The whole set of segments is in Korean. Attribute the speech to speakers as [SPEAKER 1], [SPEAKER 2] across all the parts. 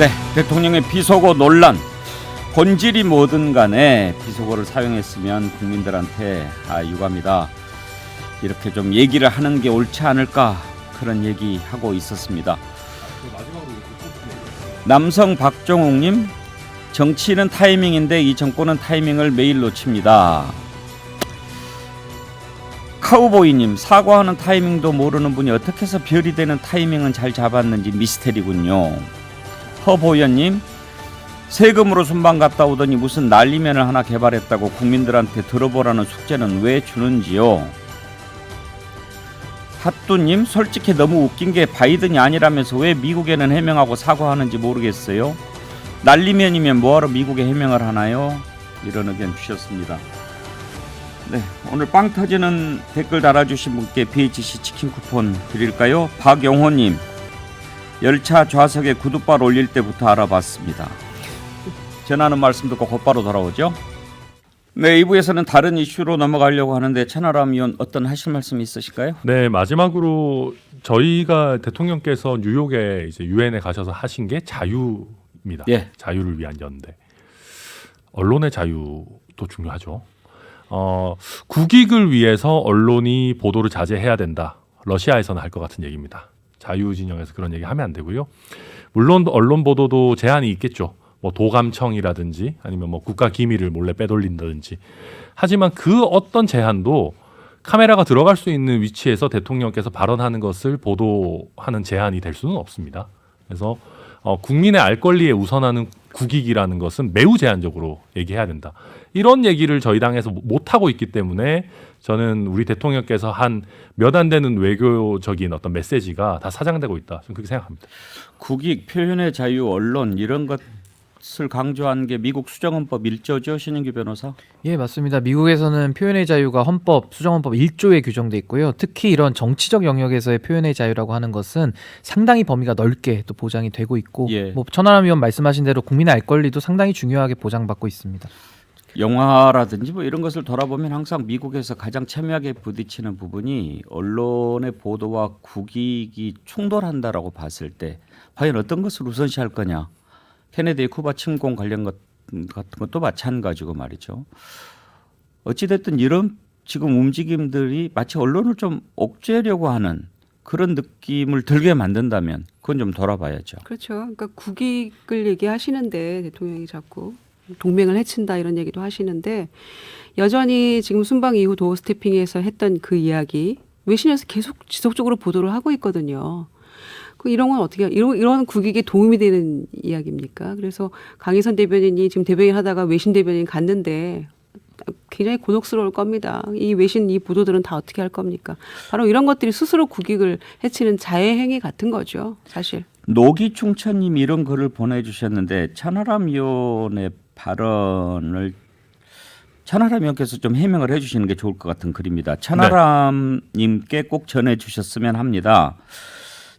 [SPEAKER 1] 네, 대통령의 비속어 논란. 본질이 뭐든 간에 비속어를 사용했으면 국민들한테 유감이다, 이렇게 좀 얘기를 하는 게 옳지 않을까, 그런 얘기하고 있었습니다. 남성 박종욱님, 정치는 타이밍인데 이 정권은 타이밍을 매일 놓칩니다. 카우보이님, 사과하는 타이밍도 모르는 분이 어떻게 해서 별이 되는 타이밍은 잘 잡았는지 미스테리군요. 허보연님, 세금으로 순방 갔다 오더니 무슨 난리면을 하나 개발했다고 국민들한테 들어보라는 숙제는 왜 주는지요. 핫두님, 솔직히 너무 웃긴 게 바이든이 아니라면서 왜 미국에는 해명하고 사과하는지 모르겠어요. 난리면이면 뭐하러 미국에 해명을 하나요? 이런 의견 주셨습니다. 네, 오늘 빵 터지는 댓글 달아주신 분께 BHC 치킨 쿠폰 드릴까요? 박영호님, 열차 좌석에 구두발 올릴 때부터 알아봤습니다. 전하는 말씀 듣고 곧바로 돌아오죠. 네, 2부에서는 다른 이슈로 넘어가려고 하는데 천하람 의원, 어떤 하실 말씀이 있으실까요?
[SPEAKER 2] 네, 마지막으로 저희가 대통령께서 뉴욕에 이제 유엔에 가셔서 하신 게 자유입니다.
[SPEAKER 1] 예.
[SPEAKER 2] 자유를 위한 연대. 언론의 자유도 중요하죠. 국익을 위해서 언론이 보도를 자제해야 된다. 러시아에서는 할 것 같은 얘기입니다. 자유 진영에서 그런 얘기 하면 안 되고요. 물론 언론 보도도 제한이 있겠죠. 뭐 도감청이라든지 아니면 뭐 국가 기밀을 몰래 빼돌린다든지. 하지만 그 어떤 제한도 카메라가 들어갈 수 있는 위치에서 대통령께서 발언하는 것을 보도하는 제한이 될 수는 없습니다. 그래서 국민의 알 권리에 우선하는 국익이라는 것은 매우 제한적으로 얘기해야 된다. 이런 얘기를 저희 당에서 못하고 있기 때문에 저는 우리 대통령께서 한 몇 안 되는 외교적인 어떤 메시지가 다 사장되고 있다. 저는 그렇게 생각합니다.
[SPEAKER 1] 국익, 표현의 자유, 언론, 이런 것을 강조한 게 미국 수정헌법 1조죠, 신인규 변호사?
[SPEAKER 3] 예, 맞습니다. 미국에서는 표현의 자유가 헌법, 수정헌법 1조에 규정돼 있고요. 특히 이런 정치적 영역에서의 표현의 자유라고 하는 것은 상당히 범위가 넓게 또 보장이 되고 있고,
[SPEAKER 1] 예.
[SPEAKER 3] 뭐 천하람 의원 말씀하신 대로 국민의 알 권리도 상당히 중요하게 보장받고 있습니다.
[SPEAKER 1] 영화라든지 뭐 이런 것을 돌아보면 항상 미국에서 가장 첨예하게 부딪히는 부분이 언론의 보도와 국익이 충돌한다라고 봤을 때 과연 어떤 것을 우선시할 거냐. 케네디의 쿠바 침공 관련 것 같은 것도 마찬가지고 말이죠. 어찌됐든 이런 지금 움직임들이 마치 언론을 좀 옥죄려고 하는 그런 느낌을 들게 만든다면 그건 좀 돌아봐야죠.
[SPEAKER 4] 그렇죠. 그러니까 국익을 얘기하시는데 대통령이 자꾸 동맹을 해친다 이런 얘기도 하시는데 여전히 지금 순방 이후 도어 스태핑에서 했던 그 이야기 외신에서 계속 지속적으로 보도를 하고 있거든요. 이런 건 어떻게 이런 국익에 도움이 되는 이야기입니까? 그래서 강희선 대변인이 지금 대변인 하다가 외신 대변인 갔는데 굉장히 곤혹스러울 겁니다. 이 외신 이 보도들은 다 어떻게 할 겁니까? 바로 이런 것들이 스스로 국익을 해치는 자해 행위 같은 거죠, 사실.
[SPEAKER 1] 노기충천님이 이런 글을 보내주셨는데 천하람 의원의 발언을 천하람 의원께서 좀 해명을 해주시는 게 좋을 것 같은 글입니다. 천하람님께 꼭 전해주셨으면 합니다.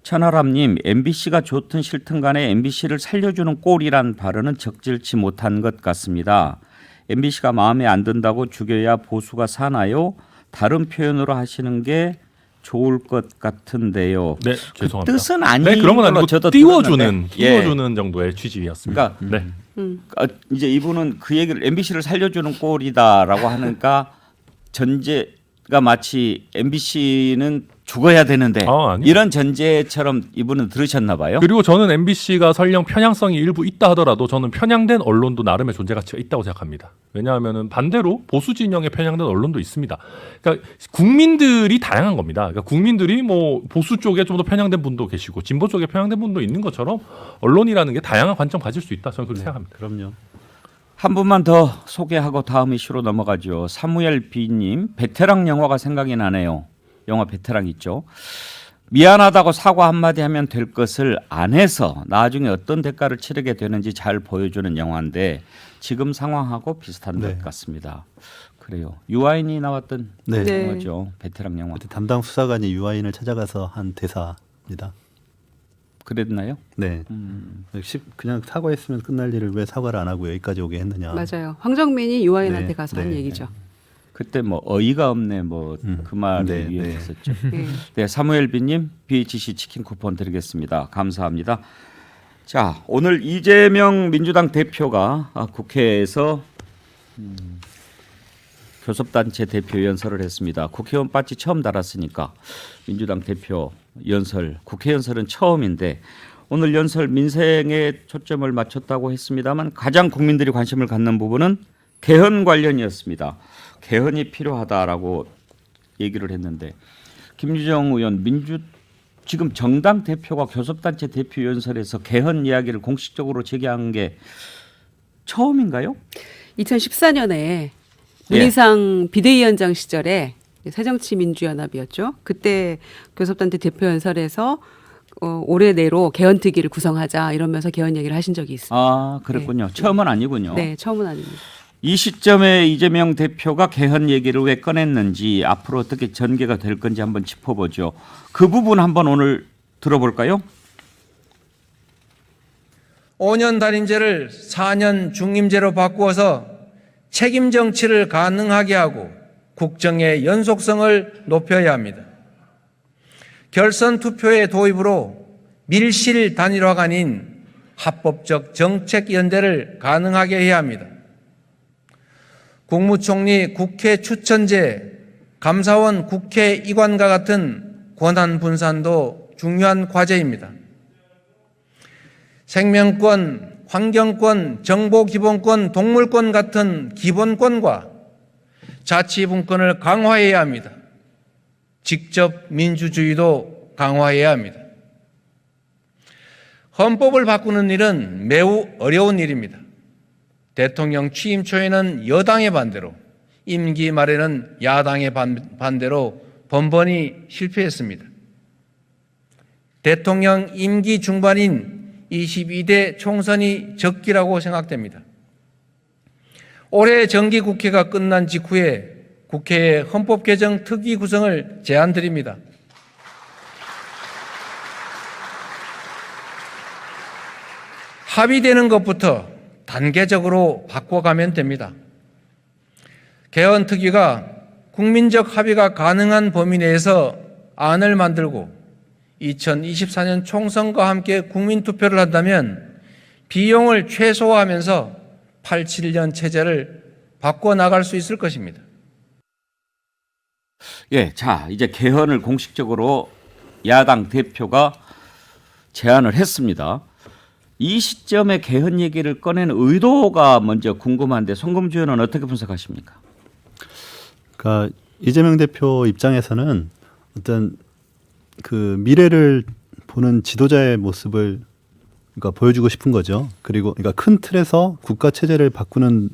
[SPEAKER 1] 천하람님, MBC가 좋든 싫든 간에 MBC를 살려주는 꼴이란 발언은 적절치 못한 것 같습니다. MBC가 마음에 안 든다고 죽여야 보수가 사나요? 다른 표현으로 하시는 게 좋을 것 같은데요.
[SPEAKER 2] 네, 죄송합니다.
[SPEAKER 1] 그 뜻은 아닌
[SPEAKER 2] 네, 그런 건 아니고
[SPEAKER 1] 저도
[SPEAKER 2] 띄워주는
[SPEAKER 1] 예.
[SPEAKER 2] 정도의 취지였습니다.
[SPEAKER 1] 그러니까
[SPEAKER 2] 네.
[SPEAKER 1] 이제 이분은 그 얘기를 MBC를 살려주는 꼴이다라고 하니까 전제가 마치 MBC는 죽어야 되는데
[SPEAKER 2] 아니요.
[SPEAKER 1] 이런 전제처럼 이분은 들으셨나 봐요.
[SPEAKER 2] 그리고 저는 MBC가 설령 편향성이 일부 있다 하더라도 저는 편향된 언론도 나름의 존재 가치가 있다고 생각합니다. 왜냐하면 반대로 보수 진영에 편향된 언론도 있습니다. 그러니까 국민들이 다양한 겁니다. 그러니까 국민들이 뭐 보수 쪽에 좀 더 편향된 분도 계시고 진보 쪽에 편향된 분도 있는 것처럼 언론이라는 게 다양한 관점 가질 수 있다. 저는 그렇게 생각합니다.
[SPEAKER 1] 그럼요. 한 분만 더 소개하고 다음 이슈로 넘어가죠. 사무엘 B님, 베테랑 영화가 생각이 나네요. 영화 베테랑 있죠. 미안하다고 사과 한마디 하면 될 것을 안 해서 나중에 어떤 대가를 치르게 되는지 잘 보여주는 영화인데 지금 상황하고 비슷한 것 같습니다. 그래요. 유아인이 나왔던
[SPEAKER 4] 네.
[SPEAKER 1] 영화죠. 베테랑 영화.
[SPEAKER 5] 담당 수사관이 유아인을 찾아가서 한 대사입니다.
[SPEAKER 1] 그랬나요?
[SPEAKER 5] 네. 그냥 사과했으면 끝날 일을 왜 사과를 안 하고 여기까지 오게 했느냐.
[SPEAKER 4] 맞아요. 황정민이 유아인한테
[SPEAKER 5] 네,
[SPEAKER 4] 가서 한
[SPEAKER 5] 네,
[SPEAKER 4] 얘기죠.
[SPEAKER 1] 그때 뭐 어이가 없네 뭐 그 말을
[SPEAKER 5] 네,
[SPEAKER 1] 유행했었죠.
[SPEAKER 4] 네.
[SPEAKER 1] 네, 사무엘 B님 BHC 치킨 쿠폰 드리겠습니다. 감사합니다. 자, 오늘 이재명 민주당 대표가 국회에서 교섭단체 대표 연설을 했습니다. 국회의원 배지 처음 달았으니까 민주당 대표 연설, 국회 연설은 처음인데 오늘 연설 민생에 초점을 맞췄다고 했습니다만 가장 국민들이 관심을 갖는 부분은 개헌 관련이었습니다. 개헌이 필요하다라고 얘기를 했는데 김유정 의원 지금 정당 대표가 교섭단체 대표 연설에서 개헌 이야기를 공식적으로 제기한 게 처음인가요?
[SPEAKER 4] 2014년에 문희상 비대위원장 시절에 새정치민주연합이었죠. 그때 교섭단체 대표 연설에서 올해 내로 개헌특위를 구성하자 이러면서 개헌 얘기를 하신 적이 있습니다.
[SPEAKER 1] 아, 그랬군요.
[SPEAKER 4] 네.
[SPEAKER 1] 처음은 아니군요.
[SPEAKER 4] 네, 처음은 아닙니다.
[SPEAKER 1] 이 시점에 이재명 대표가 개헌 얘기를 왜 꺼냈는지 앞으로 어떻게 전개가 될 건지 한번 짚어보죠. 그 부분 한번 오늘 들어볼까요?
[SPEAKER 6] 5년 단임제를 4년 중임제로 바꾸어서 책임 정치를 가능하게 하고 국정의 연속성을 높여야 합니다. 결선 투표의 도입으로 밀실 단일화가 아닌 합법적 정책 연대를 가능하게 해야 합니다. 국무총리 국회 추천제, 감사원 국회 이관과 같은 권한 분산도 중요한 과제입니다. 생명권, 환경권, 정보기본권, 동물권 같은 기본권과 자치분권을 강화해야 합니다. 직접 민주주의도 강화해야 합니다. 헌법을 바꾸는 일은 매우 어려운 일입니다. 대통령 취임 초에는 여당의 반대로, 임기 말에는 야당의 반대로 번번이 실패했습니다. 대통령 임기 중반인 22대 총선이 적기라고 생각됩니다. 올해 정기국회가 끝난 직후에 국회에 헌법개정 특위 구성을 제안드립니다. 합의되는 것부터 단계적으로 바꿔가면 됩니다. 개헌특위가 국민적 합의가 가능한 범위 내에서 안을 만들고 2024년 총선과 함께 국민투표를 한다면 비용을 최소화하면서 87년 체제를 바꿔나갈 수 있을 것입니다.
[SPEAKER 1] 예, 자 이제 개헌을 공식적으로 야당 대표가 제안을 했습니다. 이 시점에 개헌 얘기를 꺼낸 의도가 먼저 궁금한데 송금주 의원은 어떻게 분석하십니까?
[SPEAKER 5] 그러니까 이재명 대표 입장에서는 어떤 그 미래를 보는 지도자의 모습을 그러니까 보여주고 싶은 거죠. 그리고 그러니까 큰 틀에서 국가 체제를 바꾸는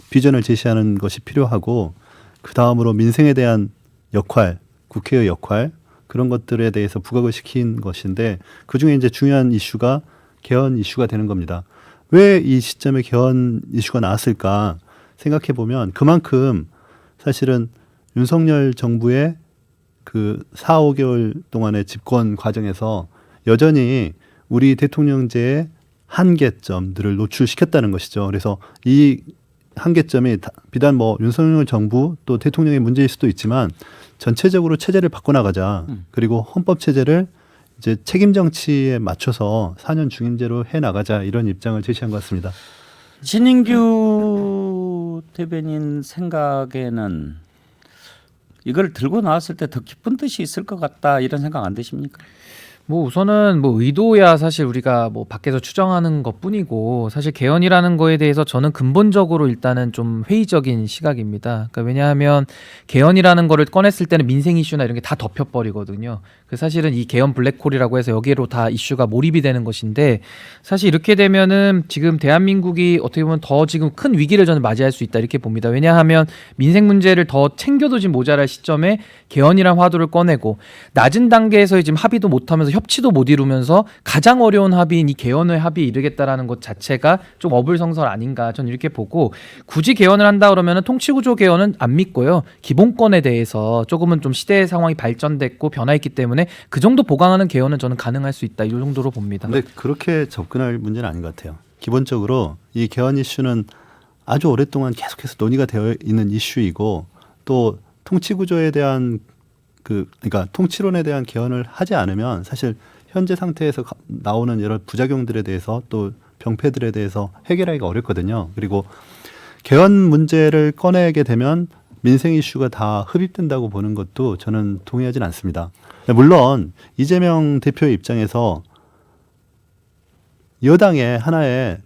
[SPEAKER 5] 비전을 제시하는 것이 필요하고 그 다음으로 민생에 대한 역할, 국회의 역할 그런 것들에 대해서 부각을 시킨 것인데 그 중에 이제 중요한 이슈가 개헌 이슈가 되는 겁니다. 왜 이 시점에 개헌 이슈가 나왔을까 생각해 보면 그만큼 사실은 윤석열 정부의 그 4, 5개월 동안의 집권 과정에서 여전히 우리 대통령제의 한계점들을 노출시켰다는 것이죠. 그래서 이 한계점이 비단 뭐 윤석열 정부 또 대통령의 문제일 수도 있지만 전체적으로 체제를 바꿔나가자. 그리고 헌법 체제를 이제 책임 정치에 맞춰서 4년 중임제로 해 나가자 이런 입장을 제시한 것 같습니다.
[SPEAKER 1] 신인규 대변인 생각에는 이걸 들고 나왔을 때 더 깊은 뜻이 있을 것 같다 이런 생각 안 드십니까?
[SPEAKER 3] 뭐 우선은 뭐 의도야 사실 우리가 뭐 밖에서 추정하는 것뿐이고 사실 개헌이라는 거에 대해서 저는 근본적으로 일단은 좀 회의적인 시각입니다. 그러니까 왜냐하면 개헌이라는 거를 꺼냈을 때는 민생 이슈나 이런 게 다 덮여버리거든요. 그 사실은 이 개헌 블랙홀이라고 해서 여기로 다 이슈가 몰입이 되는 것인데 사실 이렇게 되면은 지금 대한민국이 어떻게 보면 더 지금 큰 위기를 저는 맞이할 수 있다 이렇게 봅니다. 왜냐하면 민생 문제를 더 챙겨두지 모자랄 시점에 개헌이란 화두를 꺼내고 낮은 단계에서 지금 합의도 못하면서 협치도 못 이루면서 가장 어려운 합의인 이 개헌의 합의에 이르겠다라는 것 자체가 좀 어불성설 아닌가 저는 이렇게 보고 굳이 개헌을 한다 그러면은 통치구조 개헌은 안 믿고요. 기본권에 대해서 조금은 좀 시대의 상황이 발전됐고 변화했기 때문에 그 정도 보강하는 개헌은 저는 가능할 수 있다 이 정도로 봅니다.
[SPEAKER 5] 근데 그렇게 접근할 문제는 아닌 것 같아요. 기본적으로 이 개헌 이슈는 아주 오랫동안 계속해서 논의가 되어 있는 이슈이고 또 통치구조에 대한 그러니까 통치론에 대한 개헌을 하지 않으면 사실 현재 상태에서 나오는 여러 부작용들에 대해서 또 병폐들에 대해서 해결하기가 어렵거든요. 그리고 개헌 문제를 꺼내게 되면 민생 이슈가 다 흡입된다고 보는 것도 저는 동의하진 않습니다. 물론 이재명 대표의 입장에서 여당에 하나의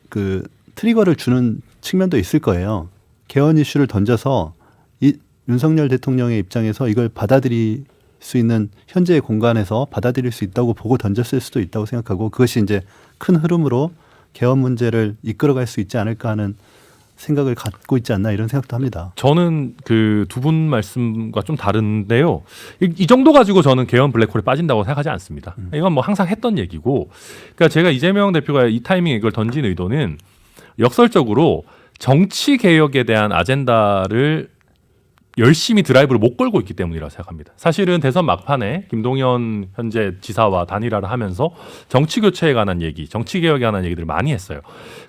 [SPEAKER 5] 그 트리거를 주는 측면도 있을 거예요. 개헌 이슈를 던져서 윤석열 대통령의 입장에서 이걸 받아들일 수 있는 현재의 공간에서 받아들일 수 있다고 보고 던졌을 수도 있다고 생각하고 그것이 이제 큰 흐름으로 개헌 문제를 이끌어갈 수 있지 않을까 하는 생각을 갖고 있지 않나 이런 생각도 합니다.
[SPEAKER 2] 저는 그 두 분 말씀과 좀 다른데요. 이 정도 가지고 저는 개헌 블랙홀에 빠진다고 생각하지 않습니다. 이건 뭐 항상 했던 얘기고, 그러니까 제가 이재명 대표가 이 타이밍에 이걸 던진 의도는 역설적으로 정치 개혁에 대한 아젠다를 열심히 드라이브를 못 걸고 있기 때문이라고 생각합니다. 사실은 대선 막판에 김동연 현재 지사와 단일화를 하면서 정치 교체에 관한 얘기, 정치 개혁에 관한 얘기들을 많이 했어요.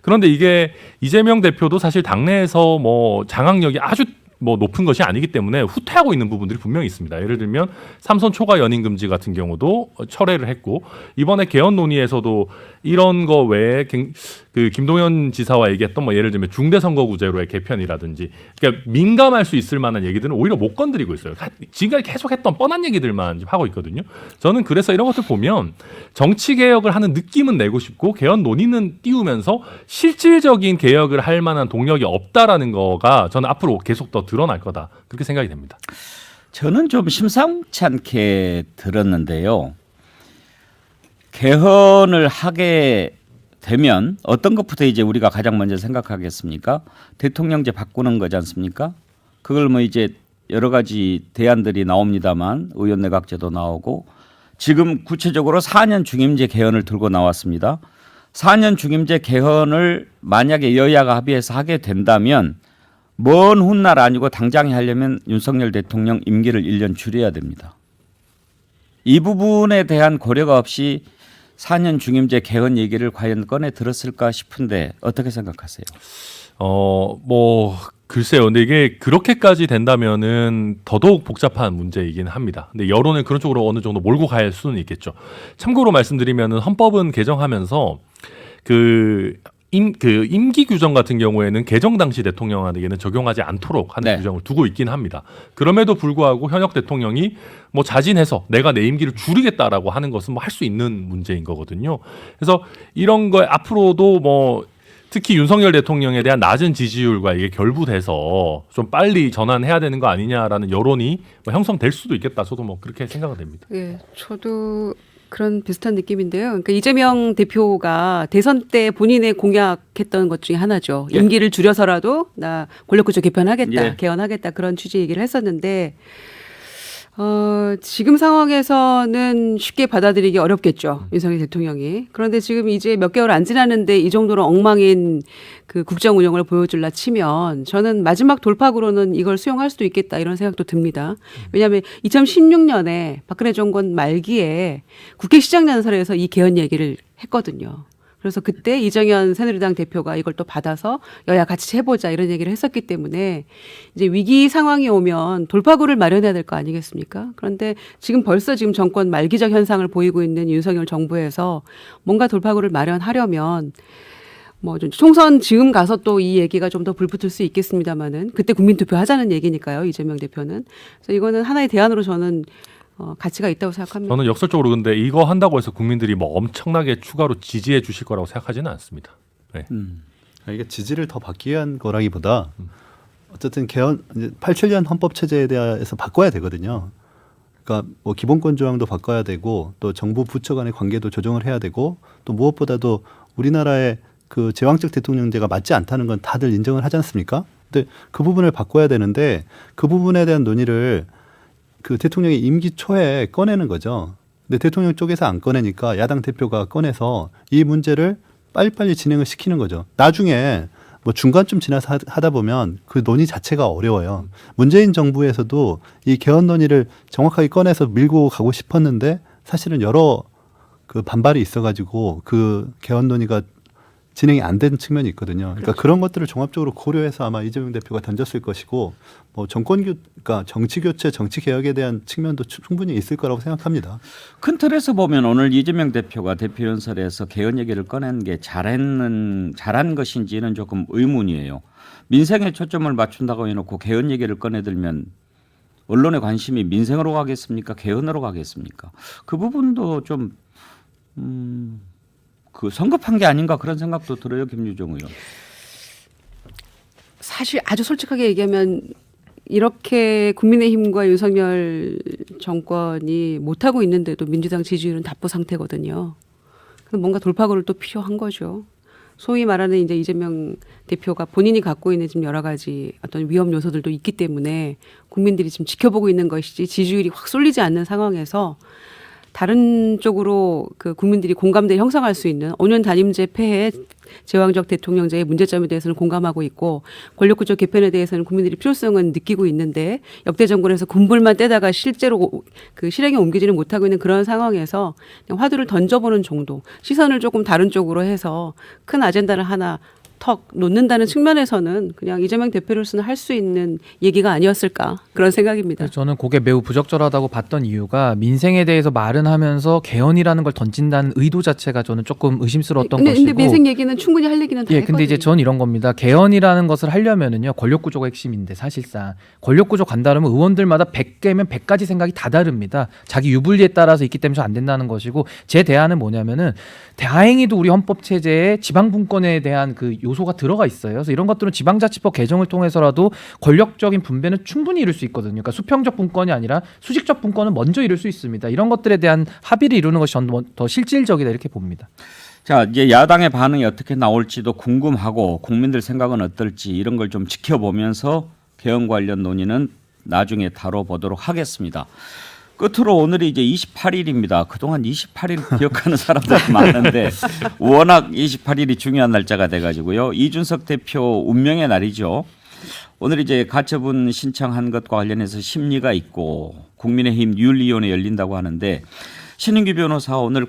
[SPEAKER 2] 그런데 이게 이재명 대표도 사실 당내에서 뭐 장악력이 아주 뭐 높은 것이 아니기 때문에 후퇴하고 있는 부분들이 분명히 있습니다. 예를 들면 삼선 초과 연임 금지 같은 경우도 철회를 했고, 이번에 개헌 논의에서도 이런 거 외에 그 김동연 지사와 얘기했던 뭐 예를 들면 중대선거구제로의 개편이라든지, 그러니까 민감할 수 있을 만한 얘기들은 오히려 못 건드리고 있어요. 지금까지 계속했던 뻔한 얘기들만 하고 있거든요. 저는 그래서 이런 것들 보면 정치 개혁을 하는 느낌은 내고 싶고 개헌 논의는 띄우면서 실질적인 개혁을 할 만한 동력이 없다라는 거가 저는 앞으로 계속 더 드러날 거다, 그렇게 생각이 됩니다.
[SPEAKER 1] 저는 좀 심상치 않게 들었는데요. 개헌을 하게 되면 어떤 것부터 이제 우리가 가장 먼저 생각하겠습니까? 대통령제 바꾸는 거지 않습니까? 그걸 뭐 이제 여러 가지 대안들이 나옵니다만 의원 내각제도 나오고, 지금 구체적으로 4년 중임제 개헌을 들고 나왔습니다. 4년 중임제 개헌을 만약에 여야가 합의해서 하게 된다면 먼 훗날 아니고 당장에 하려면 윤석열 대통령 임기를 1년 줄여야 됩니다. 이 부분에 대한 고려가 없이 4년 중임제 개헌 얘기를 과연 꺼내 들었을까 싶은데 어떻게 생각하세요?
[SPEAKER 2] 뭐 글쎄요. 근데 이게 그렇게까지 된다면은 더더욱 복잡한 문제이긴 합니다. 근데 여론을 그런 쪽으로 어느 정도 몰고 갈 수는 있겠죠. 참고로 말씀드리면은 헌법은 개정하면서 임기 규정 같은 경우에는 개정 당시 대통령에게는 적용하지 않도록 하는
[SPEAKER 1] 네.
[SPEAKER 2] 규정을 두고 있긴 합니다. 그럼에도 불구하고 현역 대통령이 뭐 자진해서 내가 내 임기를 줄이겠다라고 하는 것은 뭐 할 수 있는 문제인 거거든요. 그래서 이런 거에 앞으로도 뭐 특히 윤석열 대통령에 대한 낮은 지지율과 이게 결부돼서 좀 빨리 전환해야 되는 거 아니냐라는 여론이 뭐 형성될 수도 있겠다. 저도 뭐 그렇게 생각은 됩니다.
[SPEAKER 4] 예, 저도 그런 비슷한 느낌인데요. 그러니까 이재명 대표가 대선 때 본인의 공약했던 것 중에 하나죠.
[SPEAKER 1] 예.
[SPEAKER 4] 임기를 줄여서라도 나 권력구조 개편하겠다,
[SPEAKER 1] 예.
[SPEAKER 4] 개헌하겠다, 그런 취지 얘기를 했었는데 지금 상황에서는 쉽게 받아들이기 어렵겠죠. 윤석열 대통령이. 그런데 지금 이제 몇 개월 안 지났는데 이 정도로 엉망인 그 국정 운영을 보여줄라 치면 저는 마지막 돌파구로는 이걸 수용할 수도 있겠다, 이런 생각도 듭니다. 왜냐하면 2016년에 박근혜 정권 말기에 국회 시장연설에서 이 개헌 얘기를 했거든요. 그래서 그때 이정현 새누리당 대표가 이걸 또 받아서 여야 같이 해보자, 이런 얘기를 했었기 때문에 이제 위기 상황이 오면 돌파구를 마련해야 될 거 아니겠습니까? 그런데 지금 벌써 지금 정권 말기적 현상을 보이고 있는 윤석열 정부에서 뭔가 돌파구를 마련하려면 뭐 좀 총선 지금 가서 또 이 얘기가 좀 더 불붙을 수 있겠습니다만은 그때 국민투표 하자는 얘기니까요, 이재명 대표는. 그래서 이거는 하나의 대안으로 저는 가치가 있다고 생각합니다.
[SPEAKER 2] 저는 역설적으로 근데 이거 한다고 해서 국민들이 뭐 엄청나게 추가로 지지해 주실 거라고 생각하지는 않습니다. 네.
[SPEAKER 5] 이게 지지를 더 받기 위한 거라기보다 어쨌든 개헌 이제 87년 헌법 체제에 대해서 바꿔야 되거든요. 그러니까 뭐 기본권 조항도 바꿔야 되고 또 정부 부처 간의 관계도 조정을 해야 되고 또 무엇보다도 우리나라의 그 제왕적 대통령제가 맞지 않다는 건 다들 인정을 하지 않습니까? 근데 그 부분을 바꿔야 되는데 그 부분에 대한 논의를 그 대통령이 임기 초에 꺼내는 거죠. 근데 대통령 쪽에서 안 꺼내니까 야당 대표가 꺼내서 이 문제를 빨리빨리 진행을 시키는 거죠. 나중에 뭐 중간쯤 지나서 하다 보면 그 논의 자체가 어려워요. 문재인 정부에서도 이 개헌 논의를 정확하게 꺼내서 밀고 가고 싶었는데 사실은 여러 그 반발이 있어가지고 그 개헌 논의가 진행이 안 된 측면이 있거든요. 그러니까 그런 것들을 종합적으로 고려해서 아마 이재명 대표가 던졌을 것이고 뭐 그러니까 정치 교체, 정치 개혁에 대한 측면도 충분히 있을 거라고 생각합니다.
[SPEAKER 1] 큰 틀에서 보면 오늘 이재명 대표가 대표 연설에서 개헌 얘기를 꺼낸 게 잘한 것인지는 조금 의문이에요. 민생에 초점을 맞춘다고 해놓고 개헌 얘기를 꺼내들면 언론의 관심이 민생으로 가겠습니까? 개헌으로 가겠습니까? 그 부분도 좀 그 성급한 게 아닌가 그런 생각도 들어요, 김유정 의원.
[SPEAKER 4] 사실 아주 솔직하게 얘기하면 이렇게 국민의힘과 윤석열 정권이 못하고 있는데도 민주당 지지율은 답보 상태거든요. 그래서 뭔가 돌파구를 또 필요한 거죠. 소위 말하는 이제 이재명 대표가 본인이 갖고 있는 지금 여러 가지 어떤 위험 요소들도 있기 때문에 국민들이 지금 지켜보고 있는 것이지 지지율이 확 쏠리지 않는 상황에서 다른 쪽으로 그 국민들이 공감대를 형성할 수 있는 5년 단임제 폐해 제왕적 대통령제의 문제점에 대해서는 공감하고 있고 권력구조 개편에 대해서는 국민들이 필요성은 느끼고 있는데 역대 정권에서 군불만 떼다가 실제로 그 실행에 옮기지는 못하고 있는 그런 상황에서 그냥 화두를 던져보는 정도 시선을 조금 다른 쪽으로 해서 큰 아젠다를 하나 턱 놓는다는 측면에서는 그냥 이재명 대표로서는 할 수 있는 얘기가 아니었을까 그런 생각입니다.
[SPEAKER 3] 저는 그게 매우 부적절하다고 봤던 이유가 민생에 대해서 말은 하면서 개헌이라는 걸 던진다는 의도 자체가 저는 조금 의심스러웠던 것이고.
[SPEAKER 4] 근데 민생 얘기는 충분히 할 얘기는 다
[SPEAKER 3] 예,
[SPEAKER 4] 했거든요.
[SPEAKER 3] 근데 이제 전 이런 겁니다. 개헌이라는 것을 하려면은요 권력 구조가 핵심인데 사실상 권력 구조 간다면 의원들마다 100개면 100가지 생각이 다 다릅니다. 자기 유불리에 따라서 있기 때문에 안 된다는 것이고 제 대안은 뭐냐면은 다행히도 우리 헌법 체제에 지방 분권에 대한 그 요소가 들어가 있어요. 그래서 이런 것들은 지방자치법 개정을 통해서라도 권력적인 분배는 충분히 이룰 수 있거든요. 그러니까 수평적 분권이 아니라 수직적 분권은 먼저 이룰 수 있습니다. 이런 것들에 대한 합의를 이루는 것이 저는 더 실질적이다 이렇게 봅니다.
[SPEAKER 1] 자, 이제 야당의 반응이 어떻게 나올지도 궁금하고 국민들 생각은 어떨지 이런 걸 좀 지켜보면서 개헌 관련 논의는 나중에 다뤄보도록 하겠습니다. 끝으로 오늘이 이제 28일입니다. 그동안 28일 기억하는 사람들이 많은데 워낙 28일이 중요한 날짜가 돼가지고요. 이준석 대표 운명의 날이죠. 오늘 이제 가처분 신청한 것과 관련해서 심리가 있고 국민의힘 윤리위원회 열린다고 하는데 신인규 변호사 오늘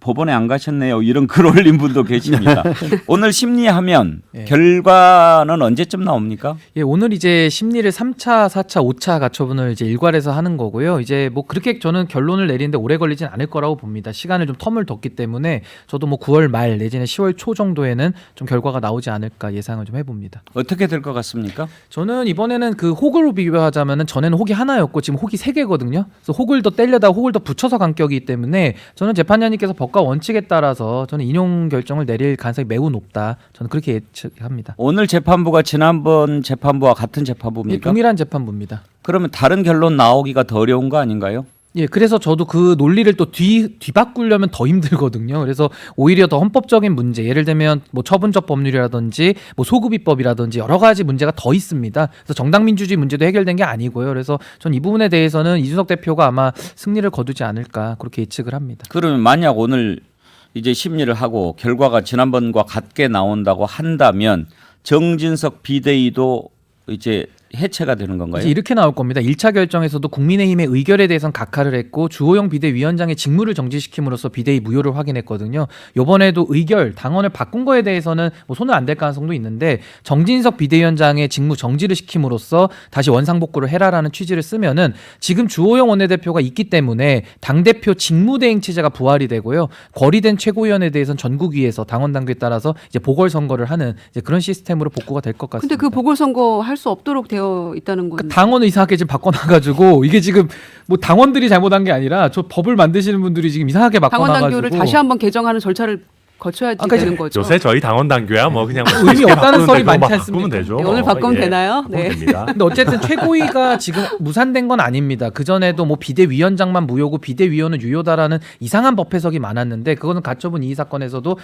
[SPEAKER 1] 법원에 안 가셨네요. 이런 글 올린 분도 계십니다. 오늘 심리하면
[SPEAKER 3] 예.
[SPEAKER 1] 결과는 언제쯤 나옵니까?
[SPEAKER 3] 예, 오늘 이제 심리를 3차, 4차, 5차 가처분을 이제 일괄해서 하는 거고요. 이제 뭐 그렇게 저는 결론을 내리는데 오래 걸리진 않을 거라고 봅니다. 시간을 좀 텀을 뒀기 때문에 저도 뭐 9월 말 내지는 10월 초 정도에는 좀 결과가 나오지 않을까 예상을 좀 해봅니다.
[SPEAKER 1] 어떻게 될 것 같습니까?
[SPEAKER 3] 저는 이번에는 그 혹으로 비교하자면은 전에는 혹이 하나였고 지금 혹이 3개거든요. 그래서 혹을 더 떼려다 혹을 더 붙여서 간 격이기 때문에 저는 재판장님께서 법과 원칙에 따라서 저는 인용 결정을 내릴 가능성이 매우 높다. 저는 그렇게 예측합니다.
[SPEAKER 1] 오늘 재판부가 지난번 재판부와 같은
[SPEAKER 3] 예,
[SPEAKER 1] 재판부입니까?
[SPEAKER 3] 동일한 재판부입니다.
[SPEAKER 1] 그러면 다른 결론 나오기가 더 어려운 거 아닌가요?
[SPEAKER 3] 예, 그래서 저도 그 논리를 또 뒤바꾸려면 더 힘들거든요. 그래서 오히려 더 헌법적인 문제, 예를 들면 뭐 처분적 법률이라든지 뭐 소급입법이라든지 여러 가지 문제가 더 있습니다. 그래서 정당민주주의 문제도 해결된 게 아니고요. 그래서 전 이 부분에 대해서는 이준석 대표가 아마 승리를 거두지 않을까 그렇게 예측을 합니다.
[SPEAKER 1] 그러면 만약 오늘 이제 심리를 하고 결과가 지난번과 같게 나온다고 한다면 정진석 비대위도 이제 해체가 되는 건가요?
[SPEAKER 3] 이제 이렇게 나올 겁니다. 1차 결정에서도 국민의힘의 의결에 대해서는 각하를 했고 주호영 비대위원장의 직무를 정지시킴으로써 비대위 무효를 확인했거든요. 이번에도 의결, 당원을 바꾼 거에 대해서는 뭐 손을 안 댈 가능성도 있는데 정진석 비대위원장의 직무 정지를 시킴으로써 다시 원상복구를 해라라는 취지를 쓰면은 지금 주호영 원내대표가 있기 때문에 당대표 직무대행 체제가 부활이 되고요. 거리된 최고위원에 대해서는 전국위에서 당원 당규에 따라서 이제 보궐선거를 하는 이제 그런 시스템으로 복구가 될 것 같습니다.
[SPEAKER 4] 근데 그 보궐선거 할 수 없도록 되어 있다는 건
[SPEAKER 3] 그러니까 당원을 이상하게 지금 바꿔놔가지고 이게 지금 뭐 당원들이 잘못한 게 아니라 저 법을 만드시는 분들이 지금 이상하게
[SPEAKER 4] 당원
[SPEAKER 3] 바꿔놔가지고
[SPEAKER 4] 당규를 다시 한번 개정하는 절차를 거쳐야지
[SPEAKER 3] 아까
[SPEAKER 4] 되는 거죠.
[SPEAKER 2] 요새 저희 당원 당규야 뭐 그냥 뭐
[SPEAKER 3] 의미 없다는 소리
[SPEAKER 2] 바꾸면
[SPEAKER 3] 많지 않습니까?
[SPEAKER 2] 바꾸면 되죠.
[SPEAKER 4] 네, 오늘 바꾸면
[SPEAKER 2] 예,
[SPEAKER 4] 되나요?
[SPEAKER 2] 바꾸면
[SPEAKER 4] 네.
[SPEAKER 2] 됩니다.
[SPEAKER 3] 근데 어쨌든 최고위가 지금 무산된 건 아닙니다. 그 전에도 뭐 비대위원장만 무효고 비대위원은 유효다라는 이상한 법 해석이 많았는데 그거는 가처분 이의 사건에서도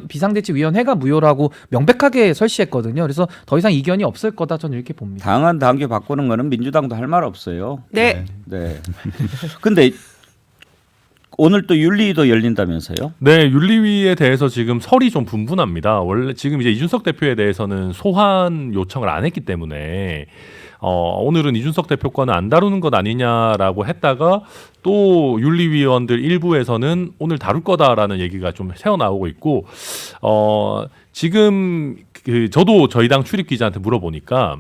[SPEAKER 3] 비상대책위원회가 무효라고 명백하게 설시했거든요. 그래서 더 이상 이견이 없을 거다 저는 이렇게 봅니다.
[SPEAKER 1] 당헌 당규 바꾸는 거는 민주당도 할 말 없어요.
[SPEAKER 4] 네.
[SPEAKER 1] 네. 근데 오늘 또 윤리위도 열린다면서요?
[SPEAKER 2] 네, 윤리위에 대해서 지금 설이 좀 분분합니다. 원래 지금 이제 이준석 대표에 대해서는 소환 요청을 안 했기 때문에 오늘은 이준석 대표과는 안 다루는 것 아니냐라고 했다가 또 윤리위원들 일부에서는 오늘 다룰 거다라는 얘기가 좀 새어나오고 있고 지금 저도 저희 당 출입 기자한테 물어보니까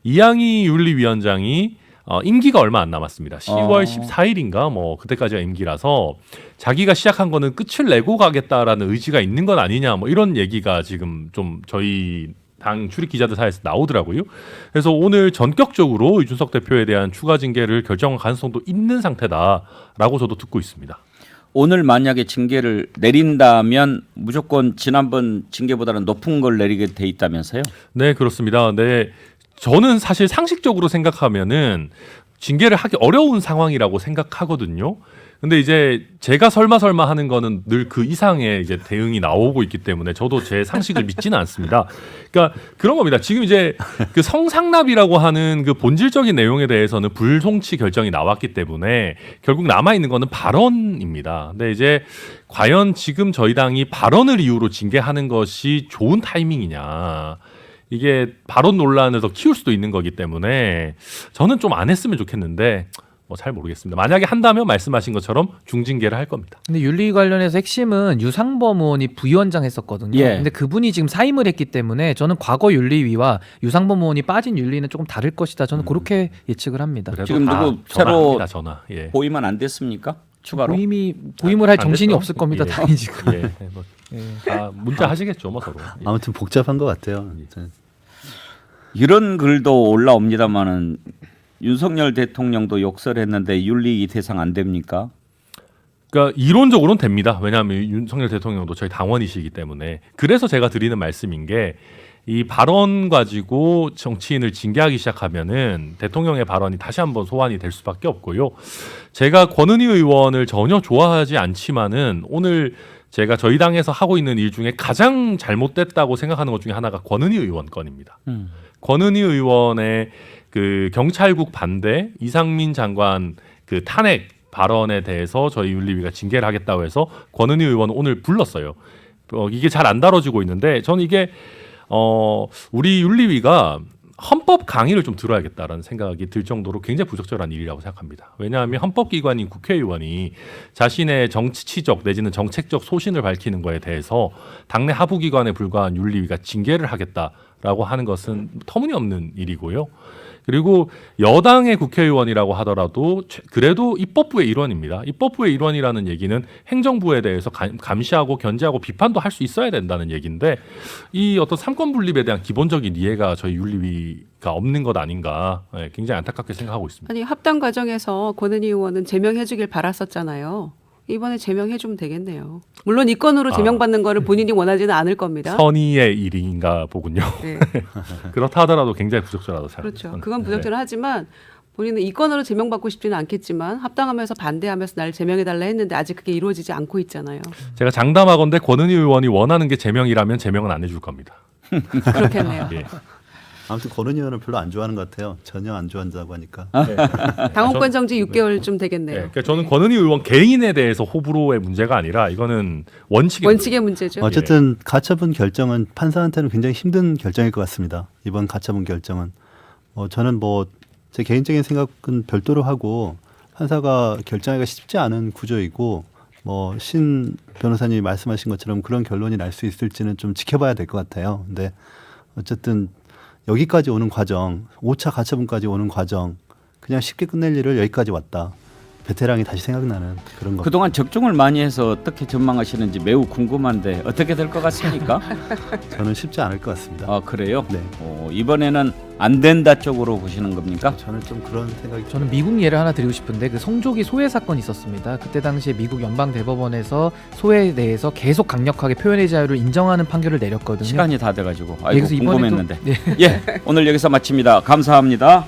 [SPEAKER 2] 이양희 윤리위원장이 임기가 얼마 안 남았습니다. 10월 14일인가 뭐 그때까지가 임기라서 자기가 시작한 거는 끝을 내고 가겠다라는 의지가 있는 건 아니냐 뭐 이런 얘기가 지금 좀 저희 당 출입 기자들 사이에서 나오더라고요. 그래서 오늘 전격적으로 이준석 대표에 대한 추가 징계를 결정할 가능성도 있는 상태다라고 저도 듣고 있습니다.
[SPEAKER 1] 오늘 만약에 징계를 내린다면 무조건 지난번 징계보다는 높은 걸 내리게 돼 있다면서요?
[SPEAKER 2] 네, 그렇습니다. 네. 저는 사실 상식적으로 생각하면은 징계를 하기 어려운 상황이라고 생각하거든요. 근데 이제 제가 설마 하는 거는 늘 그 이상의 이제 대응이 나오고 있기 때문에 저도 제 상식을 믿지는 않습니다. 그러니까 그런 겁니다. 지금 이제 그 성상납이라고 하는 그 본질적인 내용에 대해서는 불송치 결정이 나왔기 때문에 결국 남아 있는 거는 발언입니다. 근데 이제 과연 지금 저희 당이 발언을 이유로 징계하는 것이 좋은 타이밍이냐? 이게 발언 논란을 더 키울 수도 있는 거기 때문에 저는 좀 안 했으면 좋겠는데 뭐 잘 모르겠습니다. 만약에 한다면 말씀하신 것처럼 중징계를 할 겁니다.
[SPEAKER 3] 근데 윤리 관련해서 핵심은 유상범 의원이 부위원장 했었거든요.
[SPEAKER 1] 예.
[SPEAKER 3] 근데 그분이 지금 사임을 했기 때문에 저는 과거 윤리위와 유상범 의원이 빠진 윤리는 조금 다를 것이다. 저는 그렇게 예측을 합니다.
[SPEAKER 2] 그래도
[SPEAKER 1] 지금
[SPEAKER 2] 다
[SPEAKER 1] 누구 새로
[SPEAKER 2] 전화. 예.
[SPEAKER 1] 보이면 안 됐습니까? 추가로?
[SPEAKER 3] 고임을 할
[SPEAKER 2] 안
[SPEAKER 3] 정신이
[SPEAKER 2] 됐죠?
[SPEAKER 3] 없을 겁니다.
[SPEAKER 2] 예.
[SPEAKER 3] 당연히 지금.
[SPEAKER 2] 예. 뭐, 다 문자 하시겠죠, 뭐 서로. 예.
[SPEAKER 5] 아무튼 복잡한 것 같아요.
[SPEAKER 1] 이런 글도 올라옵니다만은 윤석열 대통령도 욕설했는데 윤리위 대상 안 됩니까?
[SPEAKER 2] 그러니까 이론적으로는 됩니다. 왜냐하면 윤석열 대통령도 저희 당원이시기 때문에. 그래서 제가 드리는 말씀인 게 이 발언 가지고 정치인을 징계하기 시작하면은 대통령의 발언이 다시 한번 소환이 될 수밖에 없고요. 제가 권은희 의원을 전혀 좋아하지 않지만은 오늘 제가 저희 당에서 하고 있는 일 중에 가장 잘못됐다고 생각하는 것 중에 하나가 권은희 의원 건입니다. 권은희 의원의 그 경찰국 반대 이상민 장관 그 탄핵 발언에 대해서 저희 윤리위가 징계를 하겠다고 해서 권은희 의원은 오늘 불렀어요. 이게 잘 안 다뤄지고 있는데 저는 이게 우리 윤리위가 헌법 강의를 좀 들어야겠다라는 생각이 들 정도로 굉장히 부적절한 일이라고 생각합니다. 왜냐하면 헌법기관인 국회의원이 자신의 정치적 내지는 정책적 소신을 밝히는 거에 대해서 당내 하부기관에 불과한 윤리위가 징계를 하겠다라고 하는 것은 터무니없는 일이고요. 그리고 여당의 국회의원이라고 하더라도 그래도 입법부의 일원입니다. 입법부의 일원이라는 얘기는 행정부에 대해서 감시하고 견제하고 비판도 할 수 있어야 된다는 얘기인데 이 어떤 삼권 분립에 대한 기본적인 이해가 저희 윤리위가 없는 것 아닌가 굉장히 안타깝게 생각하고 있습니다.
[SPEAKER 4] 아니 합당 과정에서 권은희 의원은 제명해주길 바랐었잖아요. 이번에 제명해주면 되겠네요. 물론 이 건으로 제명받는 거를 본인이 원하지는 않을 겁니다.
[SPEAKER 2] 선의의 일인가 보군요.
[SPEAKER 4] 네.
[SPEAKER 2] 그렇다 하더라도 굉장히 부적절하다고
[SPEAKER 4] 그렇죠.
[SPEAKER 2] 생각합니다.
[SPEAKER 4] 그건 부적절하지만 본인은 이 건으로 제명받고 싶지는 않겠지만 합당하면서 반대하면서 날 제명해달라 했는데 아직 그게 이루어지지 않고 있잖아요.
[SPEAKER 2] 제가 장담하건대 권은희 의원이 원하는 게 제명이라면 제명은 안 해줄 겁니다.
[SPEAKER 4] 그렇겠네요.
[SPEAKER 2] 예.
[SPEAKER 5] 아무튼 권은희 의원은 별로 안 좋아하는 것 같아요. 전혀 안 좋아한다고 하니까.
[SPEAKER 4] 당원권 정지 6개월쯤 되겠네요.
[SPEAKER 2] 그러니까 저는 권은희 의원 개인에 대해서 호불호의 문제가 아니라 이거는 원칙의
[SPEAKER 4] 문제죠.
[SPEAKER 5] 어쨌든 가처분 결정은 판사한테는 굉장히 힘든 결정일 것 같습니다. 이번 가처분 결정은 저는 뭐 제 개인적인 생각은 별도로 하고 판사가 결정하기가 쉽지 않은 구조이고 뭐 신 변호사님이 말씀하신 것처럼 그런 결론이 날 수 있을지는 좀 지켜봐야 될 것 같아요. 근데 어쨌든 여기까지 오는 과정, 5차 가처분까지 오는 과정, 그냥 쉽게 끝낼 일을 여기까지 왔다. 베테랑이 다시 생각나는 그런 거.
[SPEAKER 1] 그동안 적중을 많이 해서 어떻게 전망하시는지 매우 궁금한데 어떻게 될 것 같습니까?
[SPEAKER 5] 저는 쉽지 않을 것 같습니다.
[SPEAKER 1] 아 그래요?
[SPEAKER 5] 네.
[SPEAKER 1] 이번에는 안 된다 쪽으로 보시는 겁니까?
[SPEAKER 5] 저는 좀 그런 생각이.
[SPEAKER 3] 저는 미국 예를 하나 드리고 싶은데 그 성조기 소외 사건이 있었습니다. 그때 당시에 미국 연방 대법원에서 소외에 대해서 계속 강력하게 표현의 자유를 인정하는 판결을 내렸거든요.
[SPEAKER 1] 시간이 다 돼가지고
[SPEAKER 3] 네, 그래서
[SPEAKER 1] 궁금했는데.
[SPEAKER 3] 네.
[SPEAKER 1] 예, 오늘 여기서 마칩니다. 감사합니다.